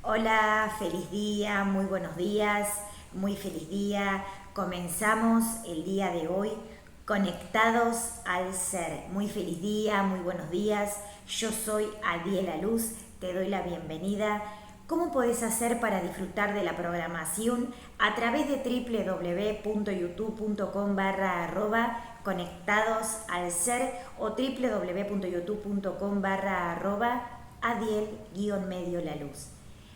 Hola, feliz día, muy buenos días, muy feliz día. Comenzamos el día de hoy conectados al ser. Muy feliz día, muy buenos días. Yo soy Adiela Luz, te doy la bienvenida. ¿Cómo podés hacer para disfrutar de la programación? A través de www.youtube.com/@ conectados al ser o www.youtube.com/@ Adiel-medio la luz.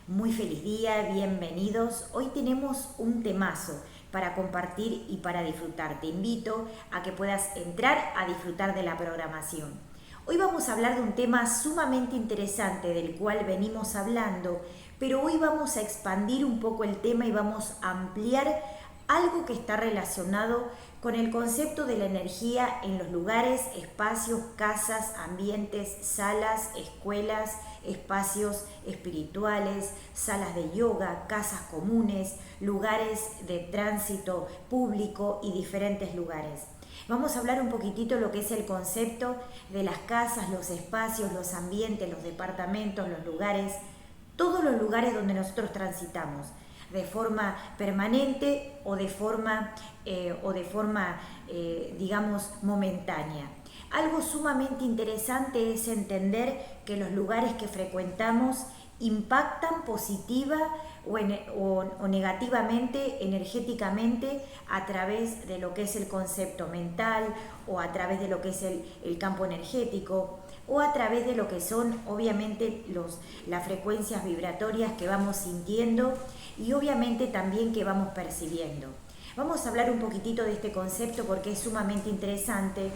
Muy feliz día, bienvenidos. Hoy tenemos un temazo para compartir y para disfrutar. Te invito a que puedas entrar a disfrutar de la programación. Hoy vamos a hablar de un tema sumamente interesante del cual venimos hablando, pero hoy vamos a expandir un poco el tema y vamos a ampliar algo que está relacionado con el concepto de la energía en los lugares, espacios, casas, ambientes, salas, escuelas, espacios espirituales, salas de yoga, casas comunes, lugares de tránsito público y diferentes lugares. Vamos a hablar un poquitito de lo que es el concepto de las casas, los espacios, los ambientes, los departamentos, los lugares, todos los lugares donde nosotros transitamos de forma permanente o de forma, digamos, momentánea. Algo sumamente interesante es entender que los lugares que frecuentamos impactan positiva o negativamente, energéticamente, a través de lo que es el concepto mental o a través de lo que es el campo energético o a través de lo que son obviamente las frecuencias vibratorias que vamos sintiendo y obviamente también que vamos percibiendo. Vamos a hablar un poquitito de este concepto porque es sumamente interesante.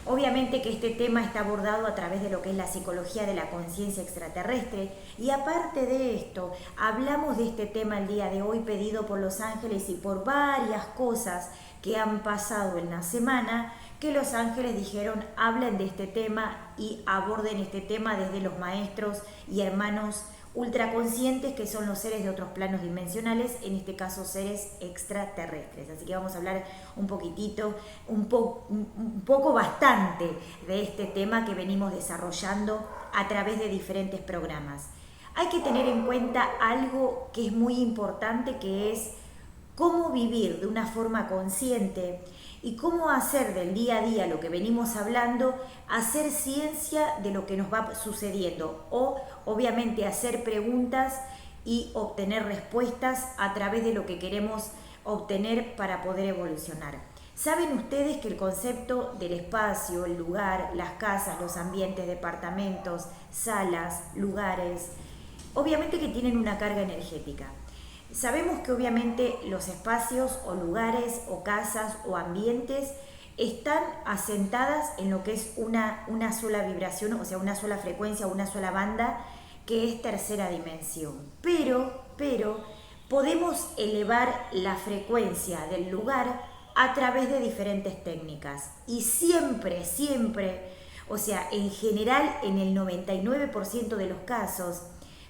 Obviamente que este tema está abordado a través de lo que es la psicología de la conciencia extraterrestre y aparte de esto, hablamos de este tema el día de hoy pedido por los ángeles y por varias cosas que han pasado en la semana que los ángeles dijeron hablen de este tema y aborden este tema desde los maestros y hermanos ultraconscientes que son los seres de otros planos dimensionales, en este caso seres extraterrestres. Así que vamos a hablar un poquitito, un poco bastante de este tema que venimos desarrollando a través de diferentes programas. Hay que tener en cuenta algo que es muy importante, que es cómo vivir de una forma consciente y cómo hacer del día a día lo que venimos hablando, hacer ciencia de lo que nos va sucediendo o obviamente hacer preguntas y obtener respuestas a través de lo que queremos obtener para poder evolucionar. ¿Saben ustedes que el concepto del espacio, el lugar, las casas, los ambientes, departamentos, salas, lugares, obviamente que tienen una carga energética? Sabemos que obviamente los espacios o lugares o casas o ambientes están asentadas en lo que es una sola vibración, o sea, una sola frecuencia, una sola banda, que es tercera dimensión. Pero podemos elevar la frecuencia del lugar a través de diferentes técnicas. Y siempre, o sea, en general, en el 99% de los casos,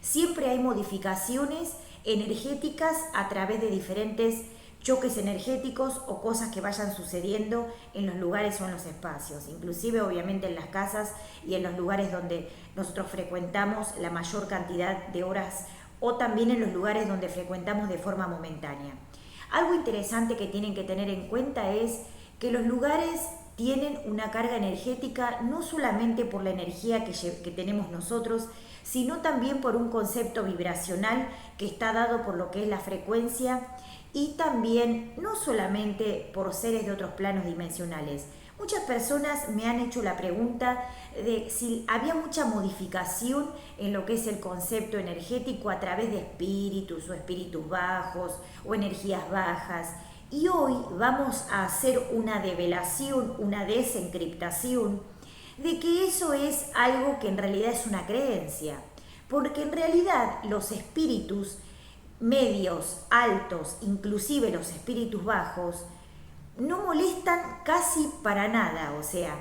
siempre hay modificaciones energéticas a través de diferentes choques energéticos o cosas que vayan sucediendo en los lugares o en los espacios, inclusive obviamente en las casas y en los lugares donde nosotros frecuentamos la mayor cantidad de horas o también en los lugares donde frecuentamos de forma momentánea. Algo interesante que tienen que tener en cuenta es que los lugares tienen una carga energética no solamente por la energía que tenemos nosotros, sino también por un concepto vibracional que está dado por lo que es la frecuencia y también no solamente por seres de otros planos dimensionales. Muchas personas me han hecho la pregunta de si había mucha modificación en lo que es el concepto energético a través de espíritus o espíritus bajos o energías bajas. Y hoy vamos a hacer una develación, una desencriptación de que eso es algo que en realidad es una creencia, porque en realidad los espíritus medios, altos, inclusive los espíritus bajos, no molestan casi para nada. O sea,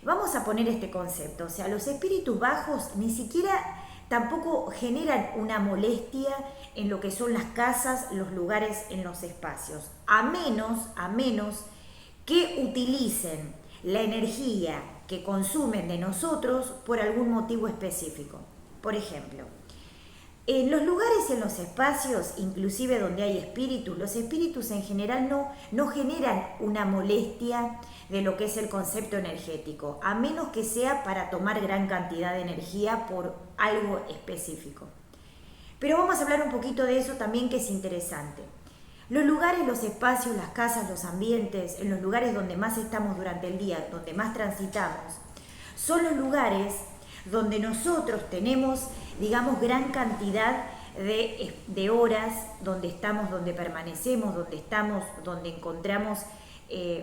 vamos a poner este concepto, o sea, los espíritus bajos ni siquiera tampoco generan una molestia en lo que son las casas, los lugares, en los espacios, a menos que utilicen la energía que consumen de nosotros por algún motivo específico. Por ejemplo, En los lugares y en los espacios, inclusive donde hay espíritus, los espíritus en general no generan una molestia de lo que es el concepto energético, a menos que sea para tomar gran cantidad de energía por algo específico. Pero vamos a hablar un poquito de eso también, que es interesante. Los lugares, los espacios, las casas, los ambientes, en los lugares donde más estamos durante el día, donde más transitamos, son los lugares donde nosotros tenemos, digamos, gran cantidad de horas, donde estamos, donde permanecemos, donde estamos, donde encontramos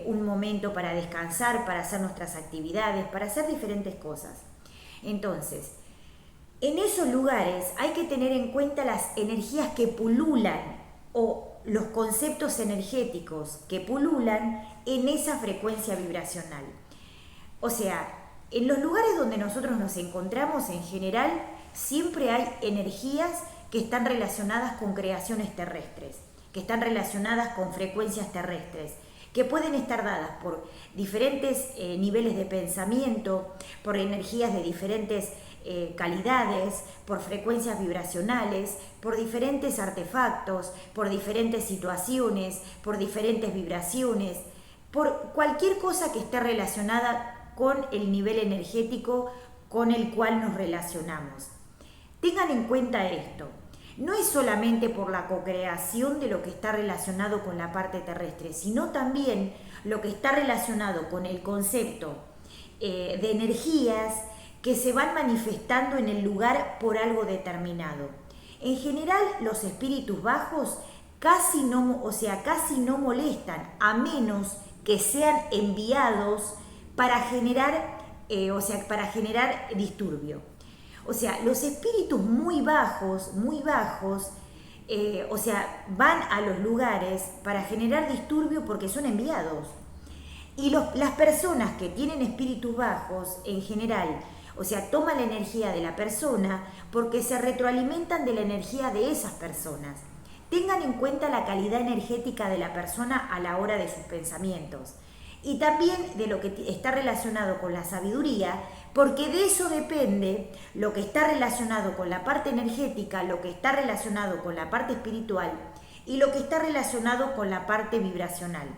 un momento para descansar, para hacer nuestras actividades, para hacer diferentes cosas. Entonces, en esos lugares hay que tener en cuenta las energías que pululan o los conceptos energéticos que pululan en esa frecuencia vibracional. O sea, en los lugares donde nosotros nos encontramos, en general, siempre hay energías que están relacionadas con creaciones terrestres, que están relacionadas con frecuencias terrestres, que pueden estar dadas por diferentes niveles de pensamiento, por energías de diferentes calidades, por frecuencias vibracionales, por diferentes artefactos, por diferentes situaciones, por diferentes vibraciones, por cualquier cosa que esté relacionada con el nivel energético con el cual nos relacionamos. Tengan en cuenta esto, no es solamente por la cocreación de lo que está relacionado con la parte terrestre, sino también lo que está relacionado con el concepto de energías que se van manifestando en el lugar por algo determinado. En general, los espíritus bajos casi no molestan, a menos que sean enviados para generar disturbio. O sea, los espíritus muy bajos, van a los lugares para generar disturbio porque son enviados. Y las personas que tienen espíritus bajos, en general, toman la energía de la persona porque se retroalimentan de la energía de esas personas. Tengan en cuenta la calidad energética de la persona a la hora de sus pensamientos. Y también de lo que está relacionado con la sabiduría, porque de eso depende lo que está relacionado con la parte energética, lo que está relacionado con la parte espiritual y lo que está relacionado con la parte vibracional.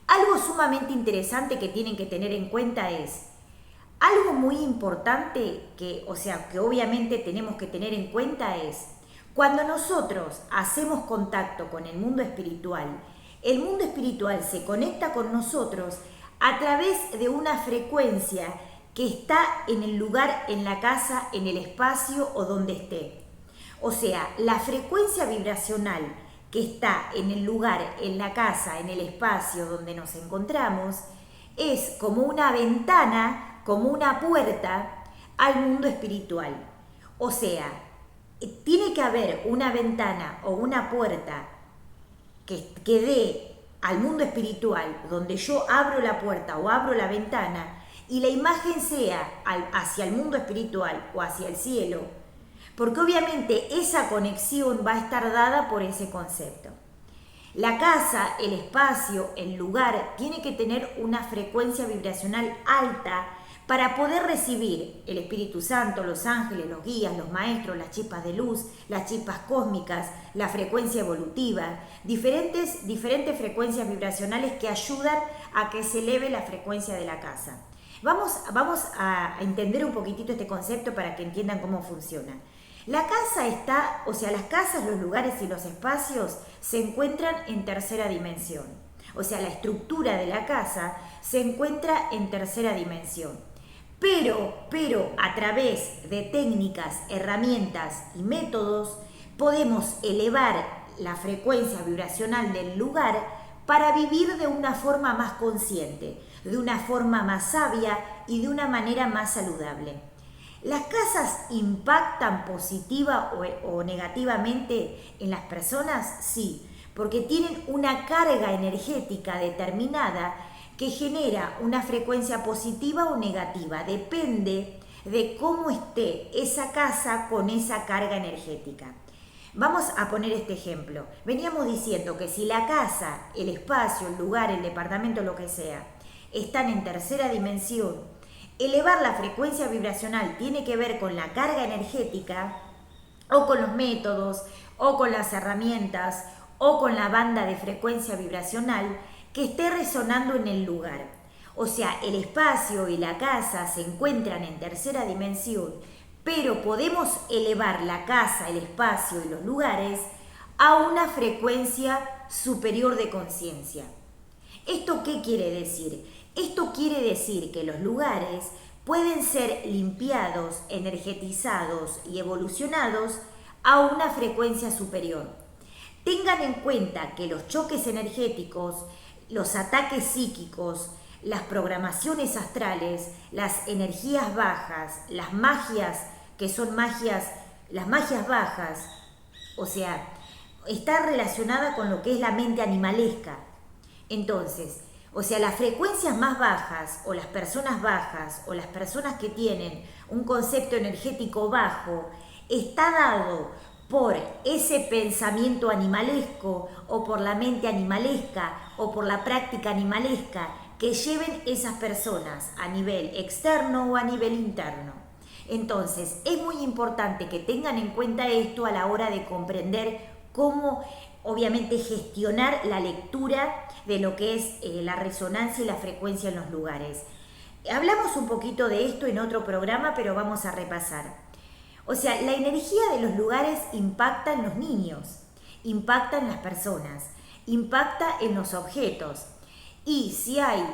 Algo sumamente interesante que tienen que tener en cuenta es, algo muy importante que obviamente tenemos que tener en cuenta es, cuando nosotros hacemos contacto con el mundo espiritual se conecta con nosotros a través de una frecuencia que está en el lugar, en la casa, en el espacio o donde esté. O sea, la frecuencia vibracional que está en el lugar, en la casa, en el espacio donde nos encontramos, es como una ventana, como una puerta al mundo espiritual. O sea, tiene que haber una ventana o una puerta que dé al mundo espiritual, donde yo abro la puerta o abro la ventana y la imagen sea hacia el mundo espiritual o hacia el cielo, porque obviamente esa conexión va a estar dada por ese concepto. La casa, el espacio, el lugar, tiene que tener una frecuencia vibracional alta para poder recibir el Espíritu Santo, los ángeles, los guías, los maestros, las chispas de luz, las chispas cósmicas, la frecuencia evolutiva, diferentes frecuencias vibracionales que ayudan a que se eleve la frecuencia de la casa. Vamos a entender un poquitito este concepto para que entiendan cómo funciona. La casa las casas, los lugares y los espacios se encuentran en tercera dimensión. O sea, la estructura de la casa se encuentra en tercera dimensión. Pero a través de técnicas, herramientas y métodos podemos elevar la frecuencia vibracional del lugar para vivir de una forma más consciente, de una forma más sabia y de una manera más saludable. ¿Las casas impactan positiva o negativamente en las personas? Sí, porque tienen una carga energética determinada que genera una frecuencia positiva o negativa. Depende de cómo esté esa casa con esa carga energética. Vamos a poner este ejemplo. Veníamos diciendo que si la casa, el espacio, el lugar, el departamento, lo que sea, están en tercera dimensión, elevar la frecuencia vibracional tiene que ver con la carga energética. o con los métodos, o con las herramientas, o con la banda de frecuencia vibracional que esté resonando en el lugar. O sea, el espacio y la casa se encuentran en tercera dimensión, pero podemos elevar la casa, el espacio y los lugares a una frecuencia superior de conciencia. ¿Esto qué quiere decir? Esto quiere decir que los lugares pueden ser limpiados, energetizados y evolucionados a una frecuencia superior. Tengan en cuenta que los choques energéticos, los ataques psíquicos, las programaciones astrales, las energías bajas, las magias que son las magias bajas, o sea, está relacionada con lo que es la mente animalesca. Entonces, o sea, las frecuencias más bajas o las personas bajas o las personas que tienen un concepto energético bajo, está dado por ese pensamiento animalesco o por la mente animalesca o por la práctica animalesca que lleven esas personas a nivel externo o a nivel interno. Entonces, es muy importante que tengan en cuenta esto a la hora de comprender cómo, obviamente, gestionar la lectura de lo que es la resonancia y la frecuencia en los lugares. Hablamos un poquito de esto en otro programa, pero vamos a repasar. O sea, la energía de los lugares impacta en los niños, impacta en las personas, impacta en los objetos. Y si hay,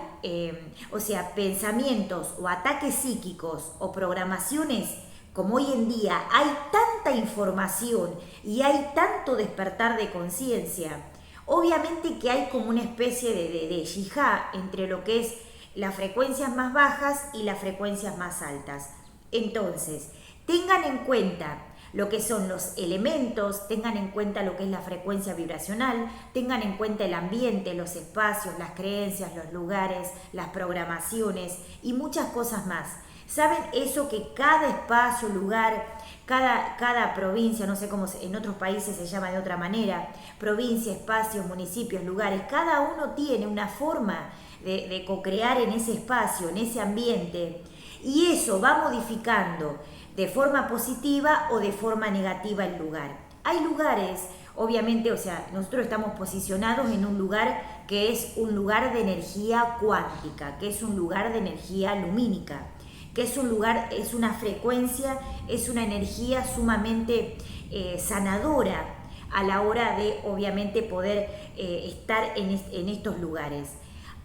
pensamientos o ataques psíquicos o programaciones, como hoy en día hay tanta información y hay tanto despertar de conciencia, obviamente que hay como una especie de yihad entre lo que es las frecuencias más bajas y las frecuencias más altas. Entonces, tengan en cuenta lo que son los elementos, tengan en cuenta lo que es la frecuencia vibracional, tengan en cuenta el ambiente, los espacios, las creencias, los lugares, las programaciones y muchas cosas más. ¿Saben eso que cada espacio, lugar, cada provincia, no sé cómo en otros países se llama de otra manera, provincia, espacios, municipios, lugares, cada uno tiene una forma de co-crear en ese espacio, en ese ambiente, y eso va modificando de forma positiva o de forma negativa el lugar. Hay lugares, obviamente, o sea, nosotros estamos posicionados en un lugar que es un lugar de energía cuántica, que es un lugar de energía lumínica, que es un lugar, es una frecuencia, es una energía sumamente sanadora a la hora de, obviamente, poder estar en estos lugares.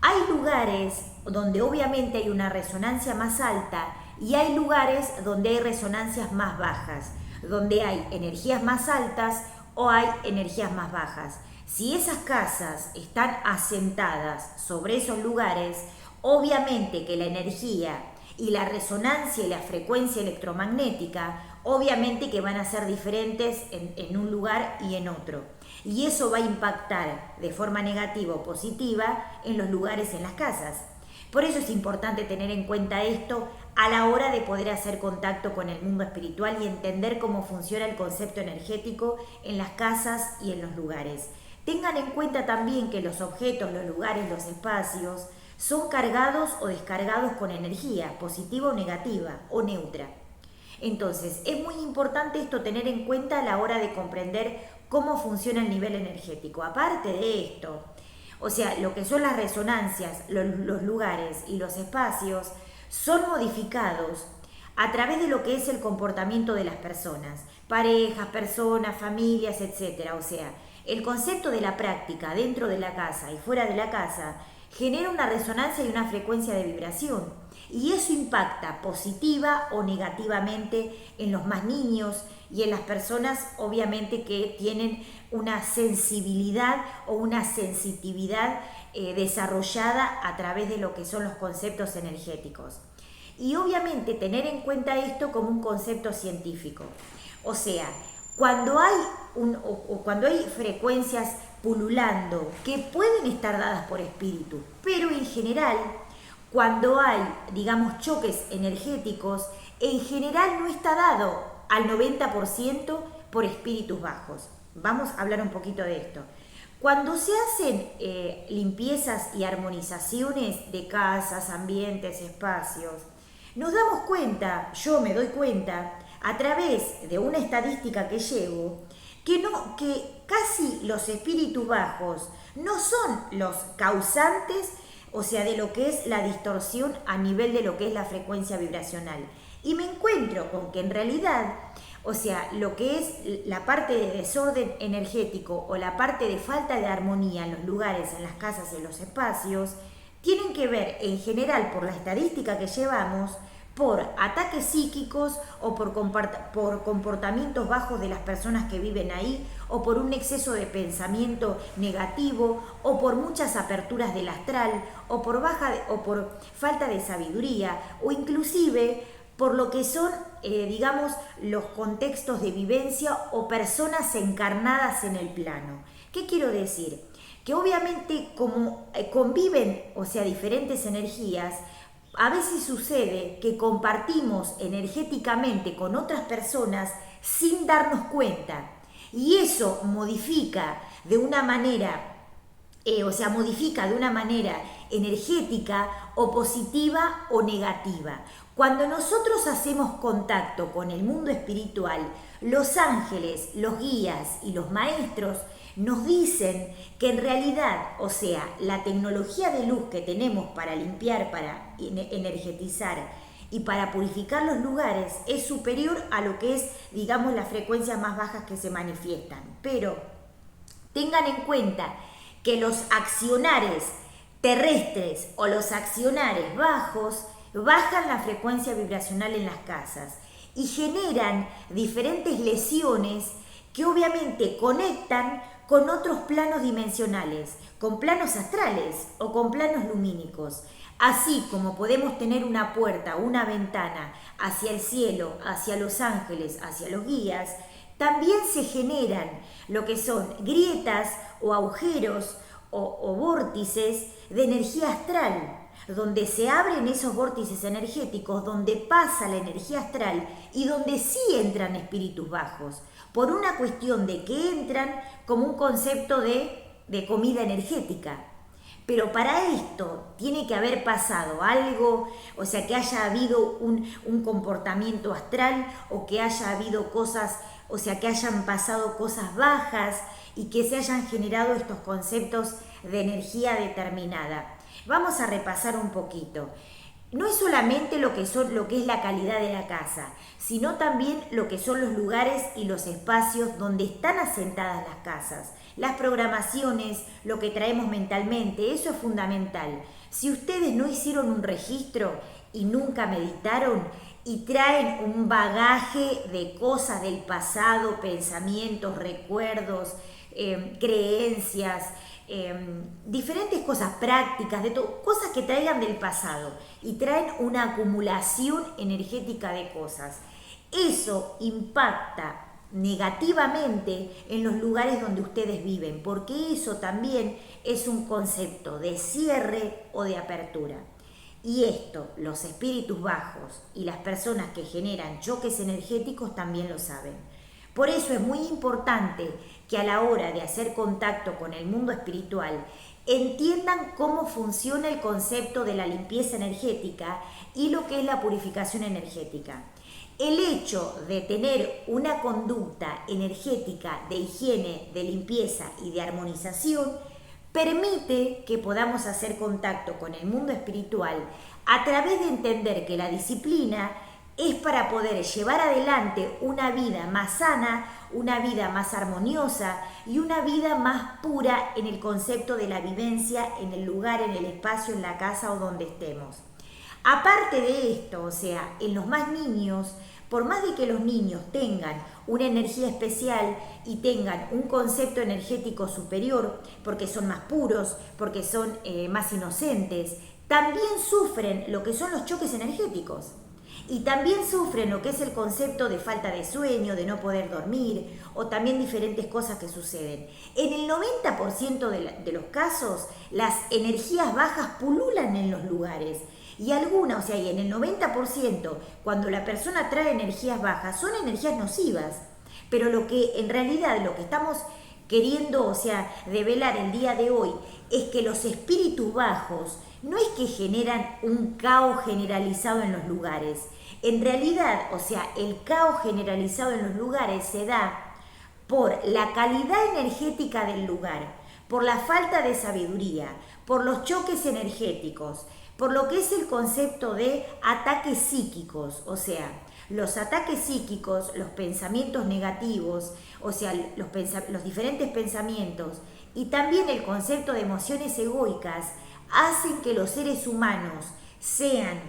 Hay lugares donde obviamente hay una resonancia más alta y hay lugares donde hay resonancias más bajas, donde hay energías más altas o hay energías más bajas. Si esas casas están asentadas sobre esos lugares, obviamente que la energía y la resonancia y la frecuencia electromagnética, obviamente que van a ser diferentes en un lugar y en otro. Y eso va a impactar de forma negativa o positiva en los lugares, en las casas. Por eso es importante tener en cuenta esto a la hora de poder hacer contacto con el mundo espiritual y entender cómo funciona el concepto energético en las casas y en los lugares. Tengan en cuenta también que los objetos, los lugares, los espacios son cargados o descargados con energía, positiva o negativa, o neutra. Entonces, es muy importante esto tener en cuenta a la hora de comprender cómo funciona el nivel energético. Aparte de esto, o sea, lo que son las resonancias, los lugares y los espacios son modificados a través de lo que es el comportamiento de las personas, parejas, personas, familias, etc. O sea, el concepto de la práctica dentro de la casa y fuera de la casa genera una resonancia y una frecuencia de vibración. Y eso impacta positiva o negativamente en los más niños y en las personas, obviamente, que tienen una sensibilidad o una sensitividad desarrollada a través de lo que son los conceptos energéticos. Y obviamente tener en cuenta esto como un concepto científico. O sea, cuando hay frecuencias pululando que pueden estar dadas por espíritus, pero en general, cuando hay, digamos, choques energéticos, en general no está dado al 90% por espíritus bajos. Vamos a hablar un poquito de esto. Cuando se hacen limpiezas y armonizaciones de casas, ambientes, espacios, nos damos cuenta, yo me doy cuenta, a través de una estadística que llevo, que casi los espíritus bajos no son los causantes, o sea, de lo que es la distorsión a nivel de lo que es la frecuencia vibracional. Y me encuentro con que en realidad, o sea, lo que es la parte de desorden energético o la parte de falta de armonía en los lugares, en las casas, en los espacios, tienen que ver en general por la estadística que llevamos, por ataques psíquicos o por comportamientos bajos de las personas que viven ahí, o por un exceso de pensamiento negativo, o por muchas aperturas del astral, o por falta de sabiduría, o inclusive por lo que son, digamos, los contextos de vivencia o personas encarnadas en el plano. ¿Qué quiero decir? Que obviamente como conviven, o sea, diferentes energías, a veces sucede que compartimos energéticamente con otras personas sin darnos cuenta. Y eso modifica de una manera, modifica de una manera energética o positiva o negativa. Cuando nosotros hacemos contacto con el mundo espiritual, los ángeles, los guías y los maestros nos dicen que en realidad, o sea, la tecnología de luz que tenemos para limpiar, para energetizar y para purificar los lugares es superior a lo que es, digamos, las frecuencias más bajas que se manifiestan. Pero tengan en cuenta que los accionares terrestres o los accionares bajos bajan la frecuencia vibracional en las casas y generan diferentes lesiones que obviamente conectan con otros planos dimensionales, con planos astrales o con planos lumínicos. Así como podemos tener una puerta, una ventana hacia el cielo, hacia los ángeles, hacia los guías, también se generan lo que son grietas o agujeros o vórtices de energía astral, donde se abren esos vórtices energéticos, donde pasa la energía astral y donde sí entran espíritus bajos, por una cuestión de que entran como un concepto de comida energética. Pero para esto tiene que haber pasado algo, o sea, que haya habido un comportamiento astral o que haya habido cosas, o sea, que hayan pasado cosas bajas y que se hayan generado estos conceptos de energía determinada. Vamos a repasar un poquito. No es solamente lo que es la calidad de la casa, sino también lo que son los lugares y los espacios donde están asentadas las casas, las programaciones, lo que traemos mentalmente, eso es fundamental. Si ustedes no hicieron un registro y nunca meditaron y traen un bagaje de cosas del pasado, pensamientos, recuerdos, creencias, diferentes cosas, prácticas, cosas que traigan del pasado y traen una acumulación energética de cosas. Eso impacta negativamente en los lugares donde ustedes viven, porque eso también es un concepto de cierre o de apertura. Y esto, los espíritus bajos y las personas que generan choques energéticos también lo saben. Por eso es muy importante que a la hora de hacer contacto con el mundo espiritual entiendan cómo funciona el concepto de la limpieza energética y lo que es la purificación energética. El hecho de tener una conducta energética de higiene, de limpieza y de armonización permite que podamos hacer contacto con el mundo espiritual a través de entender que la disciplina es para poder llevar adelante una vida más sana, una vida más armoniosa y una vida más pura en el concepto de la vivencia en el lugar, en el espacio, en la casa o donde estemos. Aparte de esto, o sea, en los más niños, por más de que los niños tengan una energía especial y tengan un concepto energético superior, porque son más puros, porque son más inocentes, también sufren lo que son los choques energéticos. Y también sufren lo que es el concepto de falta de sueño, de no poder dormir, o también diferentes cosas que suceden. En el 90% de los casos, las energías bajas pululan en los lugares. Y algunas, o sea, y en el 90%, cuando la persona trae energías bajas, son energías nocivas. Pero lo que en realidad, lo que estamos queriendo, o sea, develar el día de hoy, es que los espíritus bajos no es que generan un caos generalizado en los lugares, En realidad, o sea, el caos generalizado en los lugares se da por la calidad energética del lugar, por la falta de sabiduría, por los choques energéticos, por lo que es el concepto de ataques psíquicos, o sea, los ataques psíquicos, los pensamientos negativos, o sea, los diferentes pensamientos y también el concepto de emociones egoicas hacen que los seres humanos sean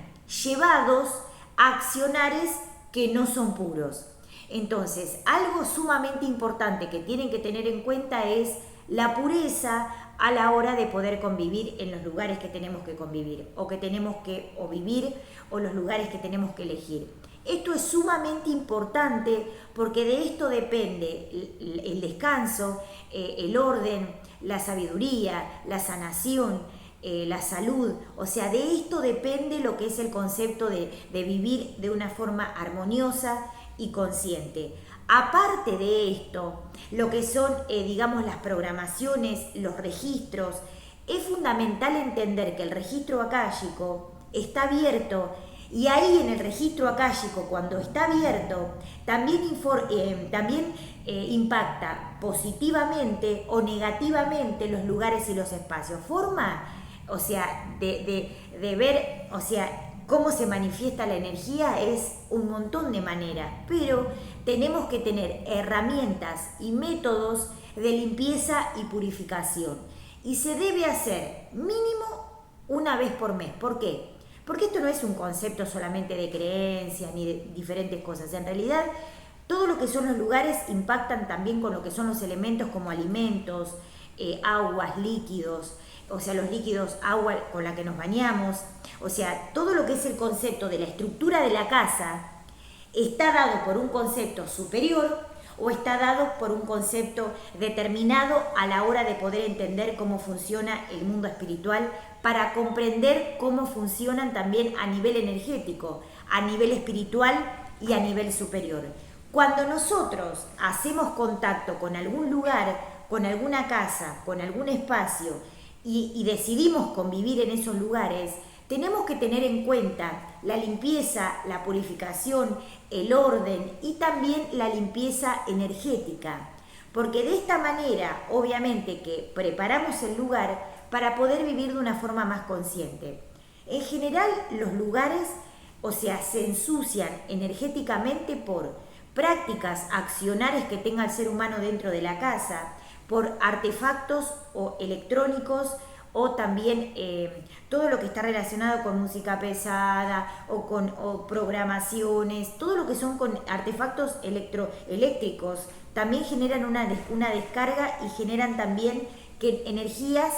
llevados a accionares que no son puros. Entonces, algo sumamente importante que tienen que tener en cuenta es la pureza a la hora de poder convivir en los lugares que tenemos que convivir o que tenemos que vivir o los lugares que tenemos que elegir. Esto es sumamente importante porque de esto depende el descanso, el orden, la sabiduría, la sanación, la salud. O sea, de esto depende lo que es el concepto de vivir de una forma armoniosa y consciente. Aparte de esto, lo que son, digamos, las programaciones, los registros, es fundamental entender que el registro akáshico está abierto y ahí en el registro akáshico, cuando está abierto, también impacta positivamente o negativamente los lugares y los espacios. Forma, o sea, de ver, o sea, cómo se manifiesta la energía es un montón de maneras, pero tenemos que tener herramientas y métodos de limpieza y purificación. Y se debe hacer mínimo una vez por mes. ¿Por qué? Porque esto no es un concepto solamente de creencias ni de diferentes cosas. En realidad, todo lo que son los lugares impactan también con lo que son los elementos como alimentos, aguas, líquidos, o sea, los líquidos, agua con la que nos bañamos, o sea, todo lo que es el concepto de la estructura de la casa está dado por un concepto superior o está dado por un concepto determinado a la hora de poder entender cómo funciona el mundo espiritual para comprender cómo funcionan también a nivel energético, a nivel espiritual y a nivel superior. Cuando nosotros hacemos contacto con algún lugar, con alguna casa, con algún espacio y decidimos convivir en esos lugares, tenemos que tener en cuenta la limpieza, la purificación, el orden y también la limpieza energética. Porque de esta manera, obviamente que preparamos el lugar para poder vivir de una forma más consciente. En general, los lugares, o sea, se ensucian energéticamente por prácticas accionarias que tenga el ser humano dentro de la casa, por artefactos o electrónicos o también todo lo que está relacionado con música pesada o programaciones, todo lo que son con artefactos eléctricos también generan una descarga y generan también que energías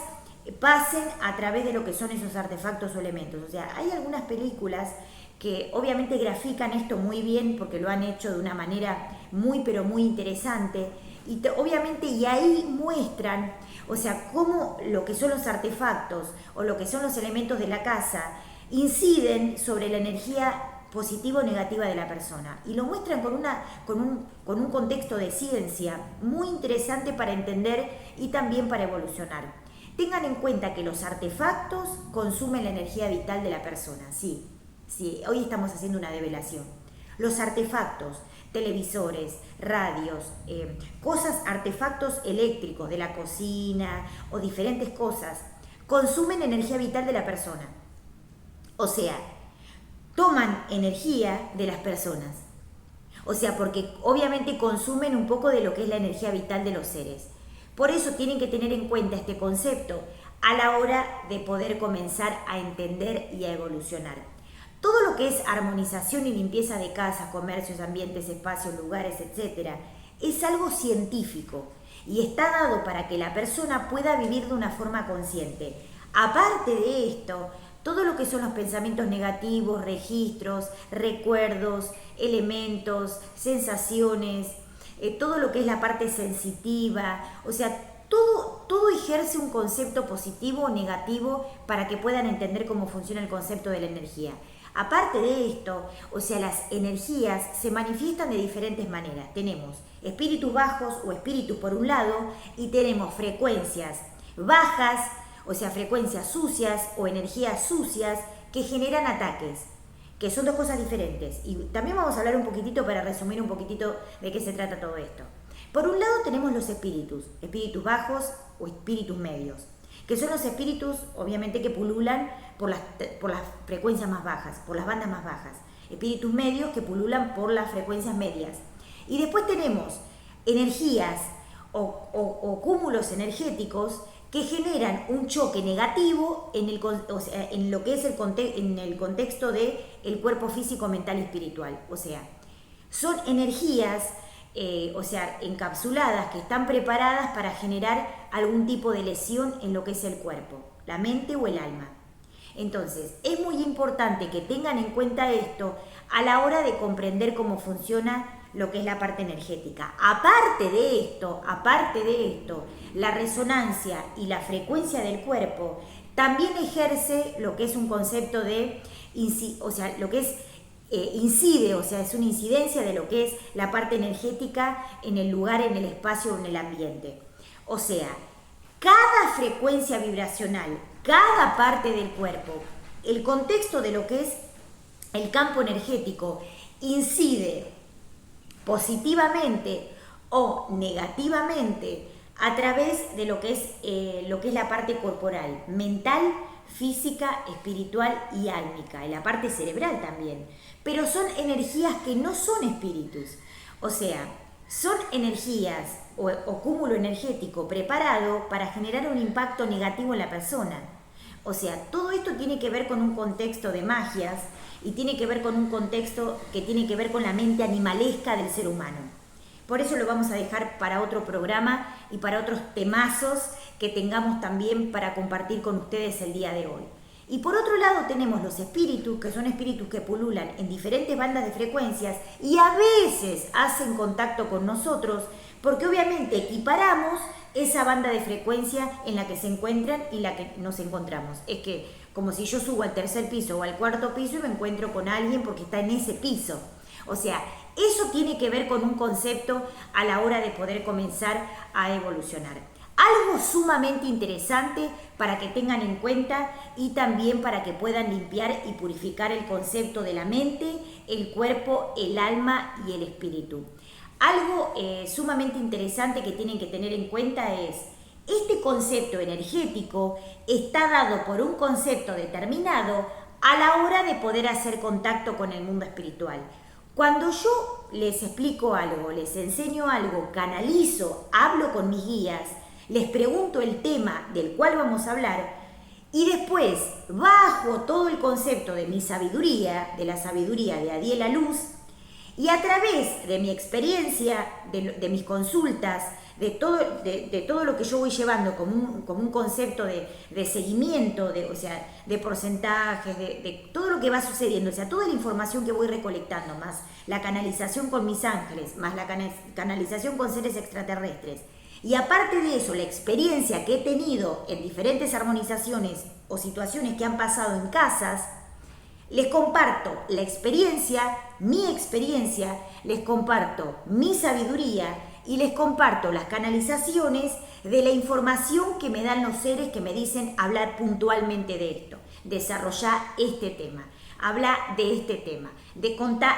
pasen a través de lo que son esos artefactos o elementos. O sea, hay algunas películas que obviamente grafican esto muy bien porque lo han hecho de una manera muy pero muy interesante y obviamente y ahí muestran, o sea, cómo lo que son los artefactos o lo que son los elementos de la casa inciden sobre la energía positiva o negativa de la persona y lo muestran con un contexto de ciencia muy interesante para entender y también para evolucionar. Tengan en cuenta que los artefactos consumen la energía vital de la persona, sí, hoy estamos haciendo una develación. Los artefactos, televisores, radios, artefactos eléctricos de la cocina o diferentes cosas, consumen energía vital de la persona. O sea, toman energía de las personas. O sea, porque obviamente consumen un poco de lo que es la energía vital de los seres. Por eso tienen que tener en cuenta este concepto a la hora de poder comenzar a entender y a evolucionar. Todo lo que es armonización y limpieza de casas, comercios, ambientes, espacios, lugares, etc., es algo científico y está dado para que la persona pueda vivir de una forma consciente. Aparte de esto, todo lo que son los pensamientos negativos, registros, recuerdos, elementos, sensaciones, todo lo que es la parte sensitiva, o sea, todo ejerce un concepto positivo o negativo para que puedan entender cómo funciona el concepto de la energía. Aparte de esto, o sea, las energías se manifiestan de diferentes maneras. Tenemos espíritus bajos o espíritus por un lado y tenemos frecuencias bajas, o sea, frecuencias sucias o energías sucias que generan ataques. que son dos cosas diferentes. Y también vamos a hablar un poquitito para resumir un poquitito de qué se trata todo esto. Por un lado tenemos los espíritus bajos o espíritus medios, que son los espíritus obviamente que pululan por las frecuencias más bajas, por las bandas más bajas. Espíritus medios que pululan por las frecuencias medias. Y después tenemos energías o cúmulos energéticos que generan un choque negativo en lo que es en el contexto del cuerpo físico, mental y espiritual. O sea, son energías encapsuladas que están preparadas para generar algún tipo de lesión en lo que es el cuerpo, la mente o el alma. Entonces, es muy importante que tengan en cuenta esto a la hora de comprender cómo funciona lo que es la parte energética. Aparte de esto, la resonancia y la frecuencia del cuerpo también ejerce lo que es un concepto de, lo que es incide, es una incidencia de lo que es la parte energética en el lugar, en el espacio o en el ambiente. O sea, cada frecuencia vibracional, cada parte del cuerpo, el contexto de lo que es el campo energético incide positivamente o negativamente a través de lo que es la parte corporal, mental, física, espiritual y álmica, y la parte cerebral también. Pero son energías que no son espíritus, o sea, son energías o cúmulo energético preparado para generar un impacto negativo en la persona. O sea, todo esto tiene que ver con un contexto de magias y tiene que ver con un contexto que tiene que ver con la mente animalesca del ser humano. Por eso lo vamos a dejar para otro programa y para otros temazos que tengamos también para compartir con ustedes el día de hoy. Y por otro lado tenemos los espíritus, que son espíritus que pululan en diferentes bandas de frecuencias y a veces hacen contacto con nosotros porque obviamente equiparamos esa banda de frecuencia en la que se encuentran y la que nos encontramos. Es que como si yo subo al tercer piso o al cuarto piso y me encuentro con alguien porque está en ese piso. O sea, eso tiene que ver con un concepto a la hora de poder comenzar a evolucionar. Algo sumamente interesante para que tengan en cuenta y también para que puedan limpiar y purificar el concepto de la mente, el cuerpo, el alma y el espíritu. Algo sumamente interesante que tienen que tener en cuenta es, este concepto energético está dado por un concepto determinado a la hora de poder hacer contacto con el mundo espiritual. Cuando yo les explico algo, les enseño algo, canalizo, hablo con mis guías, les pregunto el tema del cual vamos a hablar y después bajo todo el concepto de mi sabiduría, de la sabiduría de Adiel La Luz, y a través de mi experiencia, de mis consultas, de todo lo que yo voy llevando como un concepto de seguimiento, de porcentajes, de todo lo que va sucediendo, o sea, toda la información que voy recolectando, más la canalización con mis ángeles, más la canalización con seres extraterrestres. Y aparte de eso, la experiencia que he tenido en diferentes armonizaciones o situaciones que han pasado en casas, les comparto la experiencia, les comparto mi sabiduría y les comparto las canalizaciones de la información que me dan los seres que me dicen hablar puntualmente de esto, desarrollar este tema, hablar de este tema, de contar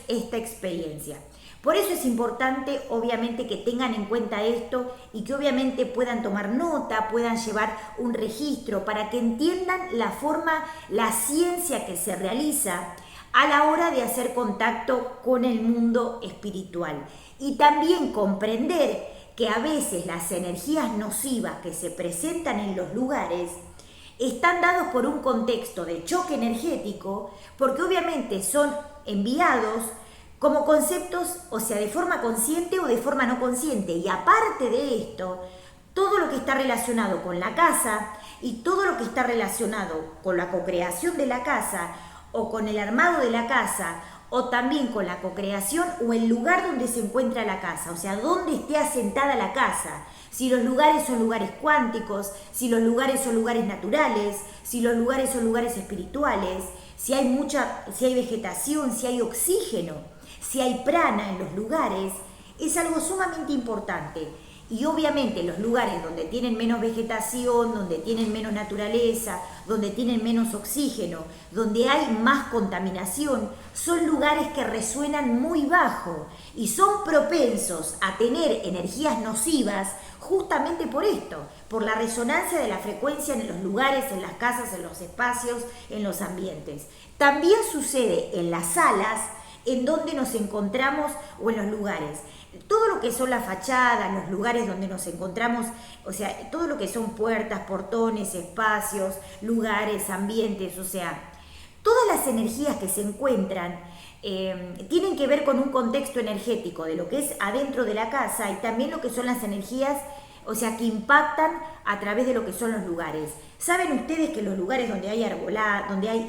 esta experiencia. Por eso es importante, obviamente, que tengan en cuenta esto y que obviamente puedan tomar nota, puedan llevar un registro para que entiendan la forma, la ciencia que se realiza a la hora de hacer contacto con el mundo espiritual. Y también comprender que a veces las energías nocivas que se presentan en los lugares están dados por un contexto de choque energético, porque obviamente son enviados como conceptos, o sea, de forma consciente o de forma no consciente. Y aparte de esto, todo lo que está relacionado con la casa y todo lo que está relacionado con la cocreación de la casa o con el armado de la casa o también con la cocreación o el lugar donde se encuentra la casa, o sea, donde esté asentada la casa. Si los lugares son lugares cuánticos, si los lugares son lugares naturales, si los lugares son lugares espirituales, si hay vegetación, si hay oxígeno, si hay prana en los lugares, es algo sumamente importante. Y obviamente los lugares donde tienen menos vegetación, donde tienen menos naturaleza, donde tienen menos oxígeno, donde hay más contaminación, son lugares que resuenan muy bajo y son propensos a tener energías nocivas justamente por esto, por la resonancia de la frecuencia en los lugares, en las casas, en los espacios, en los ambientes. También sucede en las salas en donde nos encontramos o en los lugares. Todo lo que son las fachadas, los lugares donde nos encontramos, o sea, todo lo que son puertas, portones, espacios, lugares, ambientes, o sea, todas las energías que se encuentran tienen que ver con un contexto energético de lo que es adentro de la casa y también lo que son las energías, o sea, que impactan a través de lo que son los lugares. ¿Saben ustedes que los lugares donde hay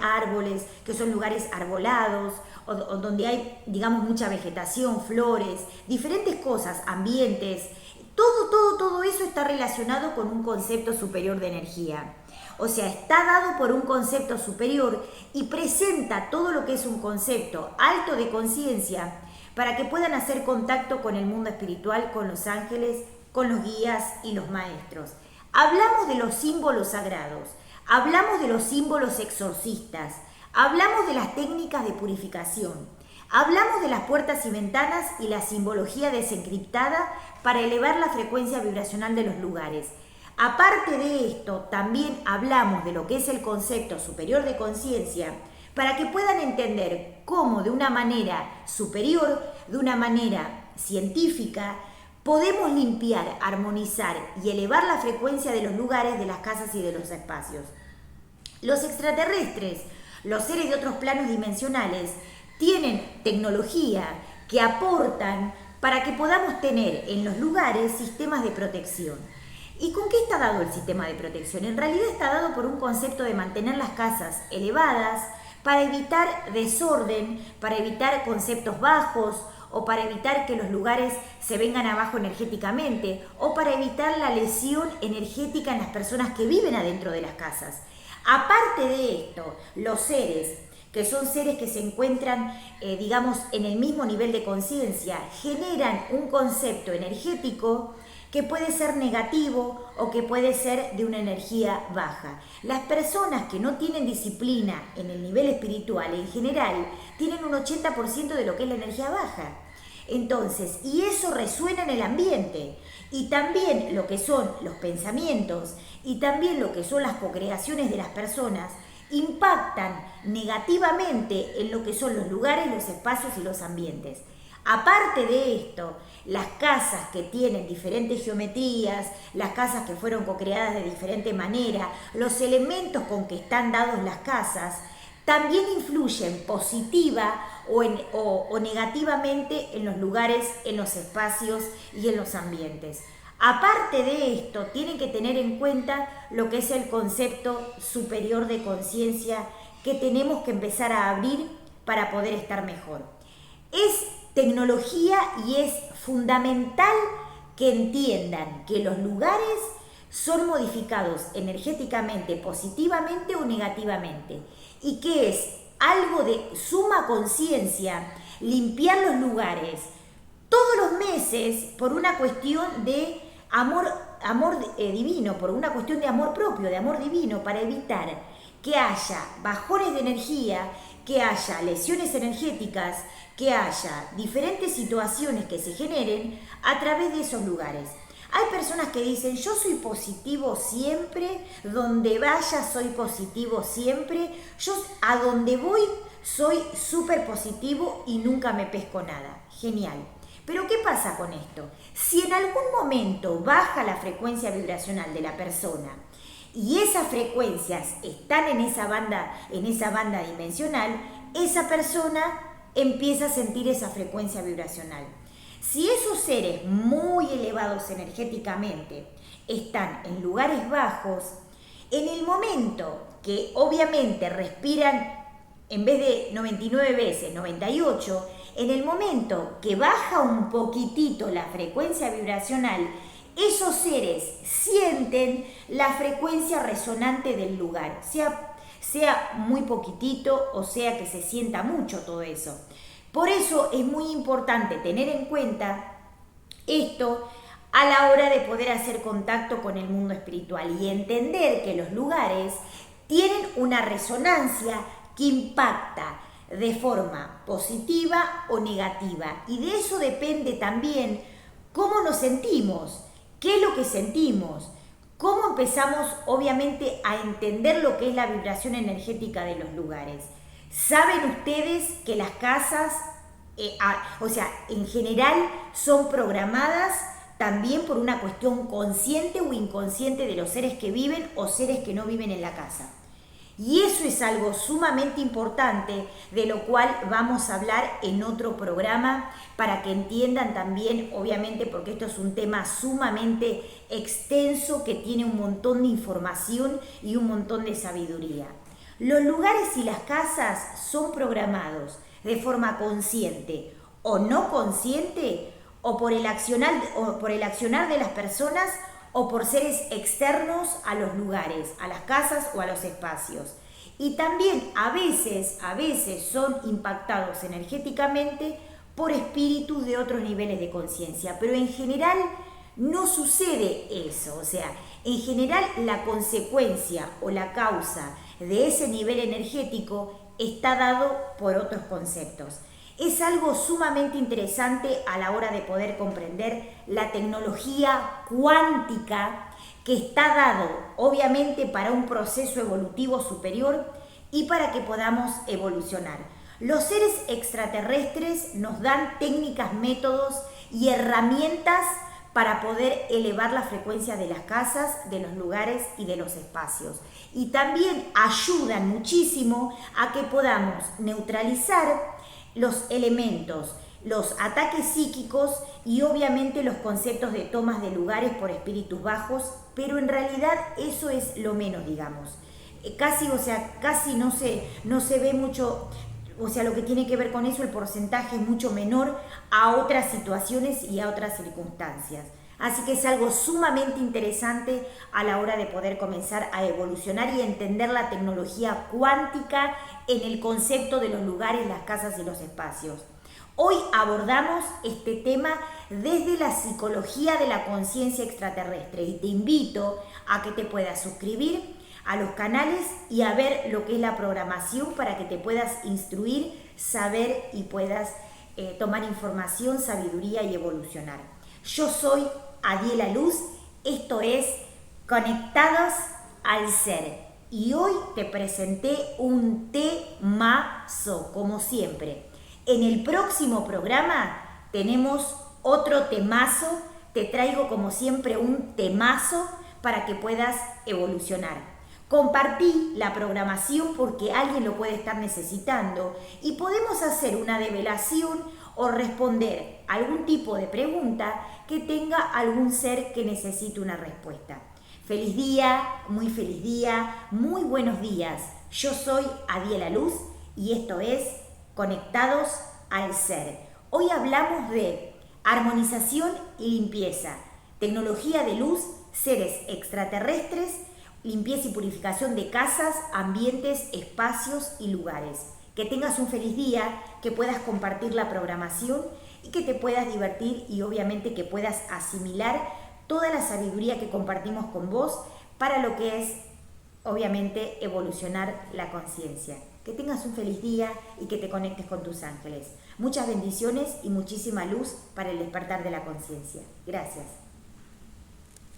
árboles, que son lugares arbolados, o donde hay, digamos, mucha vegetación, flores, diferentes cosas, ambientes, todo eso está relacionado con un concepto superior de energía? O sea, está dado por un concepto superior y presenta todo lo que es un concepto alto de conciencia para que puedan hacer contacto con el mundo espiritual, con los ángeles, con los guías y los maestros. Hablamos de los símbolos sagrados, hablamos de los símbolos exorcistas, hablamos de las técnicas de purificación, hablamos de las puertas y ventanas y la simbología desencriptada para elevar la frecuencia vibracional de los lugares. Aparte de esto, también hablamos de lo que es el concepto superior de conciencia para que puedan entender cómo de una manera superior, de una manera científica, podemos limpiar, armonizar y elevar la frecuencia de los lugares, de las casas y de los espacios. Los extraterrestres, los seres de otros planos dimensionales, tienen tecnología que aportan para que podamos tener en los lugares sistemas de protección. ¿Y con qué está dado el sistema de protección? En realidad está dado por un concepto de mantener las casas elevadas para evitar desorden, para evitar conceptos bajos o para evitar que los lugares se vengan abajo energéticamente o para evitar la lesión energética en las personas que viven adentro de las casas. Aparte de esto, los seres, que son seres que se encuentran, digamos, en el mismo nivel de conciencia, generan un concepto energético que puede ser negativo o que puede ser de una energía baja. Las personas que no tienen disciplina en el nivel espiritual en general tienen un 80% de lo que es la energía baja. Entonces, y eso resuena en el ambiente. Y también lo que son los pensamientos y también lo que son las co-creaciones de las personas impactan negativamente en lo que son los lugares, los espacios y los ambientes. Aparte de esto, las casas que tienen diferentes geometrías, las casas que fueron co-creadas de diferente manera, los elementos con que están dados las casas, también influyen positiva o negativamente en los lugares, en los espacios y en los ambientes. Aparte de esto, tienen que tener en cuenta lo que es el concepto superior de conciencia que tenemos que empezar a abrir para poder estar mejor. Es tecnología y es fundamental que entiendan que los lugares son modificados energéticamente, positivamente o negativamente, y que es algo de suma conciencia limpiar los lugares todos los meses por una cuestión de amor divino, por una cuestión de amor propio, de amor divino, para evitar que haya bajones de energía, que haya lesiones energéticas, que haya diferentes situaciones que se generen a través de esos lugares. Hay personas que dicen, yo soy positivo siempre, donde vaya soy positivo siempre, yo a donde voy soy súper positivo y nunca me pesco nada. Genial. Pero ¿qué pasa con esto? Si en algún momento baja la frecuencia vibracional de la persona y esas frecuencias están en esa banda dimensional, esa persona empieza a sentir esa frecuencia vibracional. Si esos seres muy elevados energéticamente están en lugares bajos, en el momento que obviamente respiran, en vez de 99 veces, 98, en el momento que baja un poquitito la frecuencia vibracional, esos seres sienten la frecuencia resonante del lugar, sea muy poquitito o sea que se sienta mucho todo eso. Por eso es muy importante tener en cuenta esto a la hora de poder hacer contacto con el mundo espiritual y entender que los lugares tienen una resonancia que impacta de forma positiva o negativa. Y de eso depende también cómo nos sentimos, qué es lo que sentimos, cómo empezamos obviamente a entender lo que es la vibración energética de los lugares. ¿Saben ustedes que las casas, en general, son programadas también por una cuestión consciente o inconsciente de los seres que viven o seres que no viven en la casa? Y eso es algo sumamente importante, de lo cual vamos a hablar en otro programa para que entiendan también, obviamente, porque esto es un tema sumamente extenso que tiene un montón de información y un montón de sabiduría. Los lugares y las casas son programados de forma consciente o no consciente, o por el accionar de las personas, o por seres externos a los lugares, a las casas o a los espacios. Y también a veces son impactados energéticamente por espíritus de otros niveles de conciencia, pero en general no sucede eso. O sea, en general la consecuencia o la causa de ese nivel energético está dado por otros conceptos. Es algo sumamente interesante a la hora de poder comprender la tecnología cuántica, que está dado obviamente para un proceso evolutivo superior y para que podamos evolucionar. Los seres extraterrestres nos dan técnicas, métodos y herramientas para poder elevar la frecuencia de las casas, de los lugares y de los espacios. Y también ayudan muchísimo a que podamos neutralizar los elementos, los ataques psíquicos y obviamente los conceptos de tomas de lugares por espíritus bajos, pero en realidad eso es lo menos, digamos. Casi no se ve mucho, lo que tiene que ver con eso, el porcentaje es mucho menor a otras situaciones y a otras circunstancias. Así que es algo sumamente interesante a la hora de poder comenzar a evolucionar y entender la tecnología cuántica en el concepto de los lugares, las casas y los espacios. Hoy abordamos este tema desde la psicología de la conciencia extraterrestre y te invito a que te puedas suscribir a los canales y a ver lo que es la programación para que te puedas instruir, saber y puedas tomar información, sabiduría y evolucionar. Yo soy Adiela Luz, esto es Conectados al Ser y hoy te presenté un temazo, como siempre. En el próximo programa tenemos otro temazo, te traigo como siempre un temazo para que puedas evolucionar. Compartí la programación porque alguien lo puede estar necesitando y podemos hacer una develación o responder algún tipo de pregunta que tenga algún ser que necesite una respuesta. Feliz día, muy buenos días. Yo soy Adiela Luz y esto es Conectados al Ser. Hoy hablamos de armonización y limpieza, tecnología de luz, seres extraterrestres, limpieza y purificación de casas, ambientes, espacios y lugares. Que tengas un feliz día, que puedas compartir la programación y que te puedas divertir y obviamente que puedas asimilar toda la sabiduría que compartimos con vos para lo que es obviamente evolucionar la conciencia. Que tengas un feliz día y que te conectes con tus ángeles. Muchas bendiciones y muchísima luz para el despertar de la conciencia. Gracias.